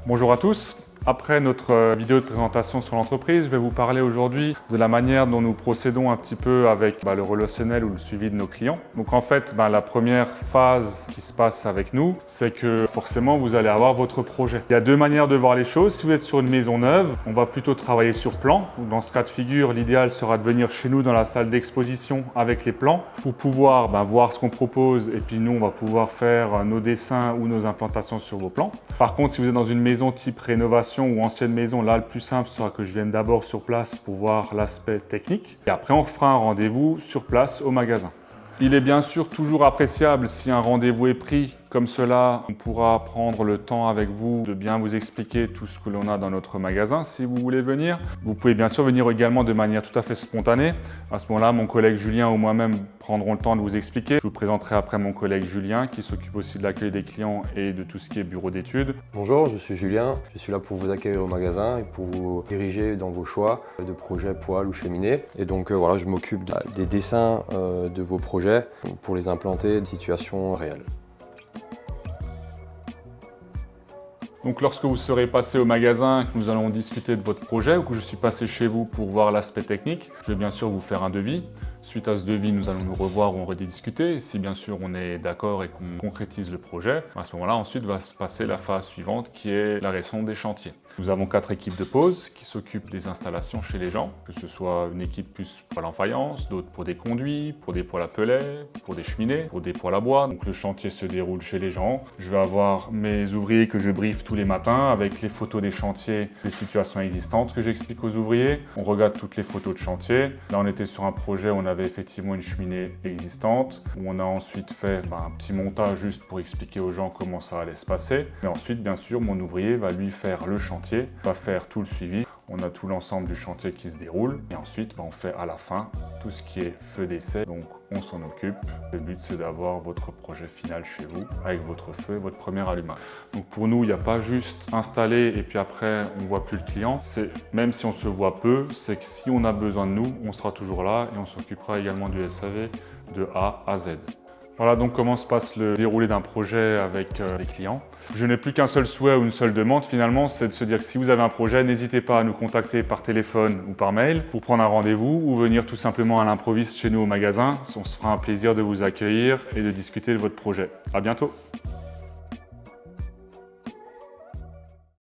Bonjour à tous. Après notre vidéo de présentation sur l'entreprise, je vais vous parler aujourd'hui de la manière dont nous procédons un petit peu avec le relationnel ou le suivi de nos clients. Donc en fait, la première phase qui se passe avec nous, c'est que forcément vous allez avoir votre projet. Il y a deux manières de voir les choses. Si vous êtes sur une maison neuve, on va plutôt travailler sur plan. Dans ce cas de figure, l'idéal sera de venir chez nous dans la salle d'exposition avec les plans pour pouvoir voir ce qu'on propose et puis nous on va pouvoir faire nos dessins ou nos implantations sur vos plans. Par contre, si vous êtes dans une maison type rénovation ou ancienne maison, là le plus simple sera que je vienne d'abord sur place pour voir l'aspect technique et après on fera un rendez-vous sur place au magasin. Il est bien sûr toujours appréciable si un rendez-vous est pris comme cela, on pourra prendre le temps avec vous de bien vous expliquer tout ce que l'on a dans notre magasin si vous voulez venir. Vous pouvez bien sûr venir également de manière tout à fait spontanée. À ce moment-là, mon collègue Julien ou moi-même prendrons le temps de vous expliquer. Je vous présenterai après mon collègue Julien qui s'occupe aussi de l'accueil des clients et de tout ce qui est bureau d'études. Bonjour, je suis Julien. Je suis là pour vous accueillir au magasin et pour vous diriger dans vos choix de projets poêle ou cheminée. Et donc voilà, je m'occupe des dessins de vos projets pour les implanter en situation réelle. Donc lorsque vous serez passé au magasin, que nous allons discuter de votre projet ou que je suis passé chez vous pour voir l'aspect technique, je vais bien sûr vous faire un devis. Suite à ce devis, nous allons nous revoir ou en rediscuter. Si bien sûr on est d'accord et qu'on concrétise le projet, à ce moment-là ensuite va se passer la phase suivante qui est la réalisation des chantiers. Nous avons 4 équipes de pose qui s'occupent des installations chez les gens, que ce soit une équipe plus poêle en faïence, d'autres pour des conduits, pour des poêles à pellets, pour des cheminées, pour des poêles à bois. Donc le chantier se déroule chez les gens. Je vais avoir mes ouvriers que je briefe tous les matins avec les photos des chantiers, des situations existantes que j'explique aux ouvriers. On regarde toutes les photos de chantier. Là on était sur un projet où on avait effectivement une cheminée existante, où on a ensuite fait un petit montage juste pour expliquer aux gens comment ça allait se passer. Et ensuite, bien sûr, mon ouvrier va lui faire le chantier, va faire tout le suivi. On a tout l'ensemble du chantier qui se déroule. Et ensuite, on fait à la fin tout ce qui est feu d'essai. Donc, on s'en occupe. Le but, c'est d'avoir votre projet final chez vous, avec votre feu et votre premier allumage. Donc, pour nous, il n'y a pas juste installer et puis après, on ne voit plus le client. Même si on se voit peu, c'est que si on a besoin de nous, on sera toujours là et on s'occupera également du SAV de A à Z. Voilà donc comment se passe le déroulé d'un projet avec les clients. Je n'ai plus qu'un seul souhait ou une seule demande finalement, c'est de se dire que si vous avez un projet, n'hésitez pas à nous contacter par téléphone ou par mail pour prendre un rendez-vous ou venir tout simplement à l'improviste chez nous au magasin. On se fera un plaisir de vous accueillir et de discuter de votre projet. À bientôt.